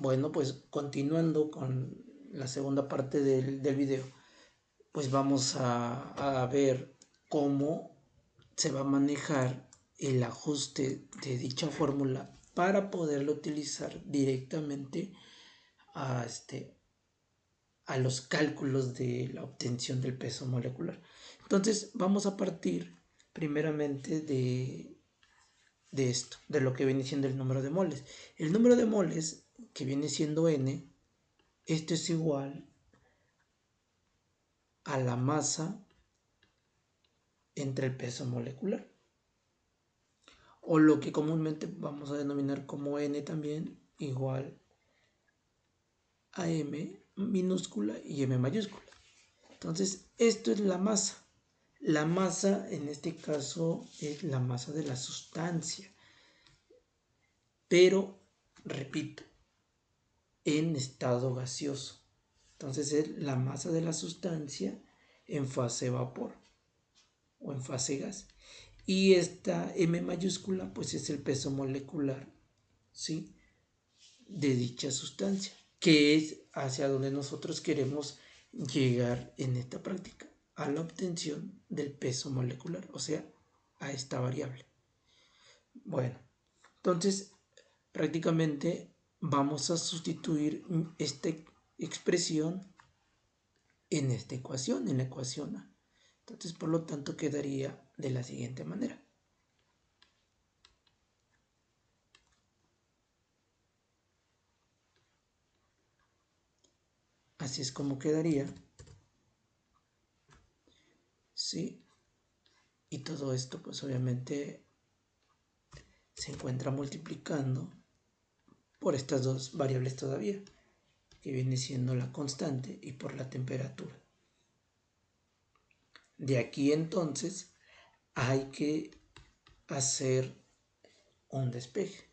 Bueno, pues continuando con la segunda parte del video, pues vamos a ver cómo se va a manejar el ajuste de dicha fórmula para poderlo utilizar directamente a, a los cálculos de la obtención del peso molecular. Entonces vamos a partir primeramente de esto, de lo que viene siendo el número de moles. El número de moles, que viene siendo n, esto es igual a la masa entre el peso molecular, o lo que comúnmente vamos a denominar como n también, igual a m minúscula y m mayúscula. Entonces esto es la masa. La masa en este caso es la masa de la sustancia, pero repito, en estado gaseoso. Entonces es la masa de la sustancia en fase vapor o en fase gas. Y esta M mayúscula pues es el peso molecular, ¿sí?, de dicha sustancia, que es hacia donde nosotros queremos llegar en esta práctica, a la obtención del peso molecular, o sea, a esta variable. Bueno, entonces prácticamente vamos a sustituir esta expresión en esta ecuación, en la ecuación A. Entonces, por lo tanto, quedaría de la siguiente manera. Así es como quedaría. ¿Sí? Y todo esto, pues obviamente, se encuentra multiplicando por estas dos variables todavía, que viene siendo la constante y por la temperatura. De aquí entonces hay que hacer un despeje.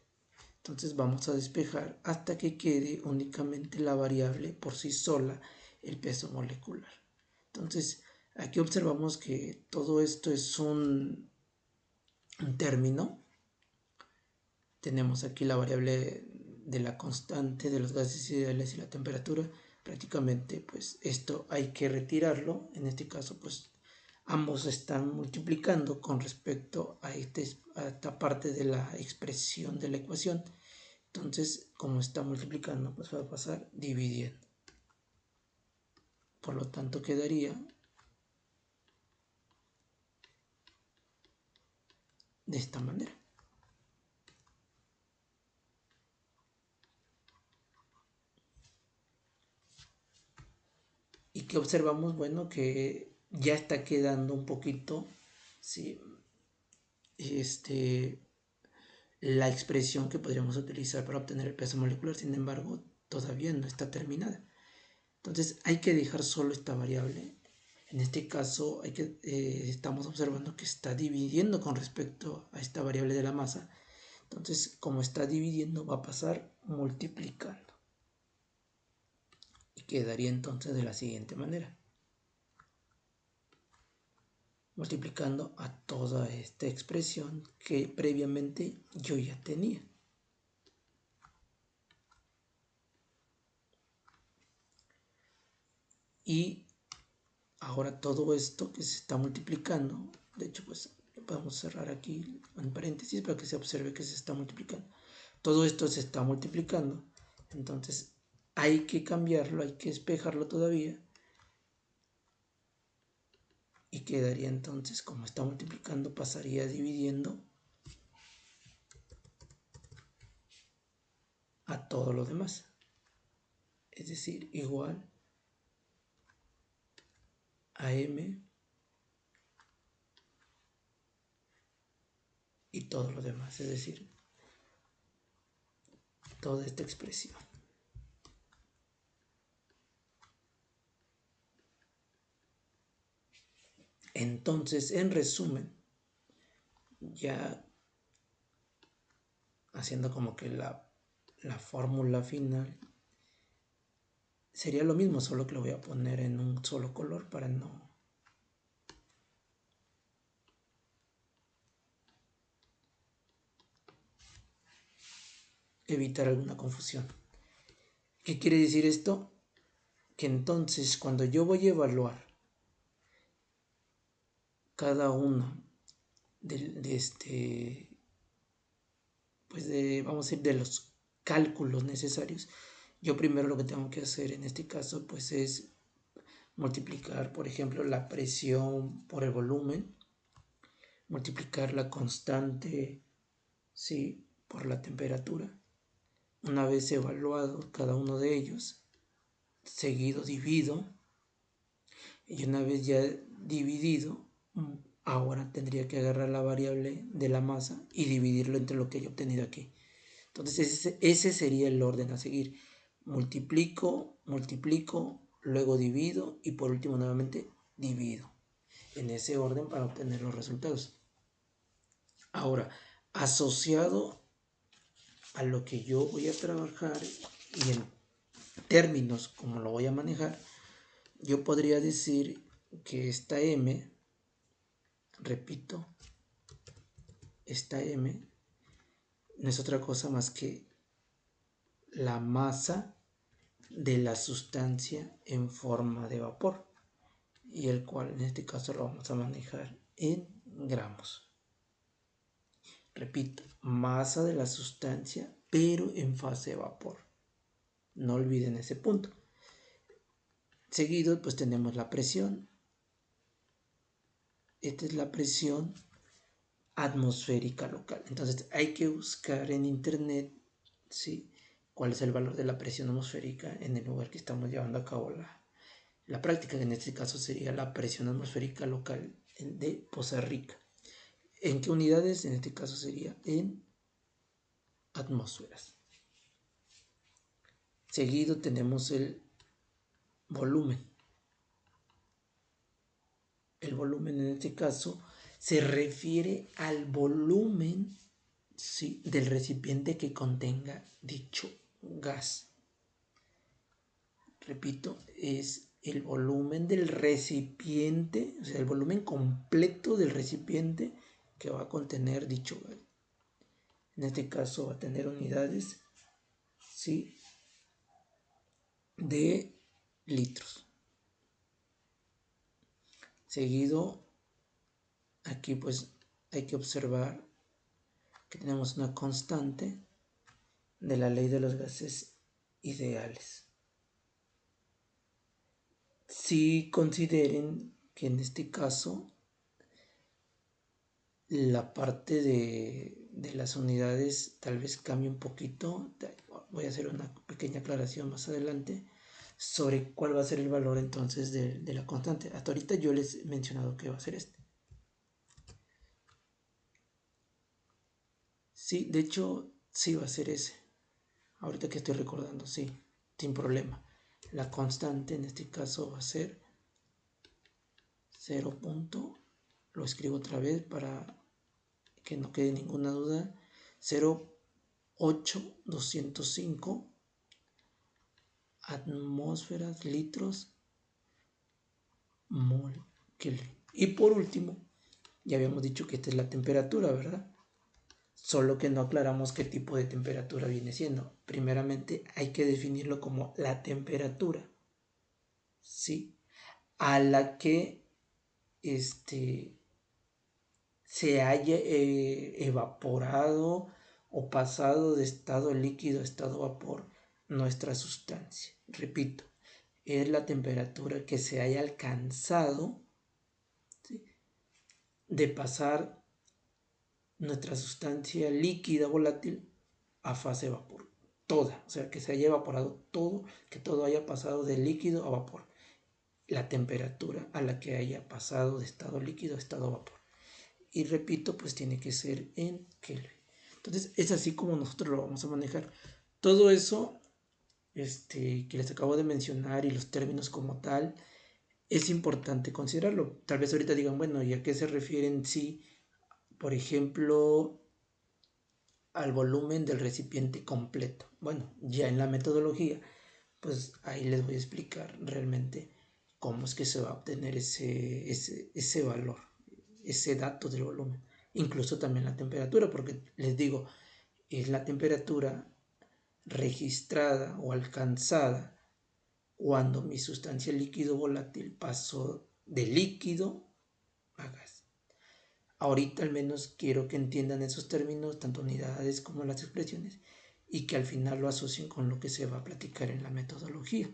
Entonces vamos a despejar hasta que quede únicamente la variable por sí sola, el peso molecular. Entonces aquí observamos que todo esto es un término. Tenemos aquí la variable de la constante de los gases ideales y la temperatura. Prácticamente pues esto hay que retirarlo. En este caso pues ambos están multiplicando con respecto a esta parte de la expresión de la ecuación. Entonces, como está multiplicando, pues va a pasar dividiendo. Por lo tanto, quedaría de esta manera. ¿Y qué observamos? Bueno, que ya está quedando un poquito, ¿sí?, la expresión que podríamos utilizar para obtener el peso molecular. Sin embargo, todavía no está terminada. Entonces hay que dejar solo esta variable. En este caso estamos observando que está dividiendo con respecto a esta variable de la masa. Entonces, como está dividiendo, va a pasar multiplicando. Y quedaría entonces de la siguiente manera. Multiplicando a toda esta expresión que previamente yo ya tenía. Y ahora todo esto que se está multiplicando, de hecho pues lo podemos cerrar aquí en paréntesis para que se observe que se está multiplicando. Todo esto se está multiplicando, entonces hay que cambiarlo, hay que despejarlo todavía. Y quedaría entonces, como está multiplicando, pasaría dividiendo a todo lo demás. Es decir, igual a m y todo lo demás. Es decir, toda esta expresión. Entonces, en resumen, ya haciendo como que la fórmula final, sería lo mismo, solo que lo voy a poner en un solo color para no evitar alguna confusión. ¿Qué quiere decir esto? Que entonces cuando yo voy a evaluar cada uno vamos a decir, de los cálculos necesarios, yo primero lo que tengo que hacer en este caso pues es multiplicar, por ejemplo, la presión por el volumen, multiplicar la constante, ¿sí?, por la temperatura. Una vez evaluado cada uno de ellos, seguido divido, y una vez ya dividido, ahora tendría que agarrar la variable de la masa y dividirlo entre lo que he obtenido aquí. Entonces ese sería el orden a seguir. Multiplico, luego divido y por último nuevamente divido. En ese orden para obtener los resultados. Ahora, asociado a lo que yo voy a trabajar y en términos como lo voy a manejar, yo podría decir que esta M, repito, esta M no es otra cosa más que la masa de la sustancia en forma de vapor, y el cual en este caso lo vamos a manejar en gramos. Repito, masa de la sustancia pero en fase de vapor. No olviden ese punto. Seguido pues tenemos la presión. Esta es la presión atmosférica local. Entonces hay que buscar en internet, ¿sí?, cuál es el valor de la presión atmosférica en el lugar que estamos llevando a cabo la práctica, que en este caso sería la presión atmosférica local de Poza Rica. ¿En qué unidades? En este caso sería en atmósferas. Seguido tenemos el volumen. El volumen en este caso se refiere al volumen, ¿sí?, del recipiente que contenga dicho gas. Repito, es el volumen del recipiente, o sea, el volumen completo del recipiente que va a contener dicho gas. En este caso va a tener unidades, ¿sí?, de litros. Seguido, aquí pues hay que observar que tenemos una constante de la ley de los gases ideales. Si consideren que en este caso la parte de las unidades tal vez cambie un poquito. Voy a hacer una pequeña aclaración más adelante sobre cuál va a ser el valor entonces de la constante. Hasta ahorita yo les he mencionado que va a ser este. Sí, de hecho, sí va a ser ese. Ahorita que estoy recordando, sí, sin problema. La constante en este caso va a ser 0. Lo escribo otra vez para que no quede ninguna duda. 0,8205 atmósferas, litros, mol, Kelvin. Y por último, ya habíamos dicho que esta es la temperatura, ¿verdad? Solo que no aclaramos qué tipo de temperatura viene siendo. Primeramente hay que definirlo como la temperatura, ¿sí?, a la que se haya evaporado o pasado de estado líquido a estado vapor nuestra sustancia. Repito, es la temperatura que se haya alcanzado, ¿sí?, de pasar nuestra sustancia líquida volátil a fase de vapor. Toda, o sea, que se haya evaporado todo, que todo haya pasado de líquido a vapor. La temperatura a la que haya pasado de estado líquido a estado vapor. Y repito, pues tiene que ser en Kelvin. Entonces es así como nosotros lo vamos a manejar. Todo eso que les acabo de mencionar y los términos como tal, es importante considerarlo. Tal vez ahorita digan, bueno, ¿y a qué se refieren? Sí, por ejemplo, al volumen del recipiente completo. Bueno, ya en la metodología, pues ahí les voy a explicar realmente cómo es que se va a obtener ese valor, ese dato del volumen. Incluso también la temperatura, porque les digo, es la temperatura registrada o alcanzada cuando mi sustancia líquido volátil pasó de líquido a gas. Ahorita al menos quiero que entiendan esos términos, tanto unidades como las expresiones, y que al final lo asocien con lo que se va a platicar en la metodología.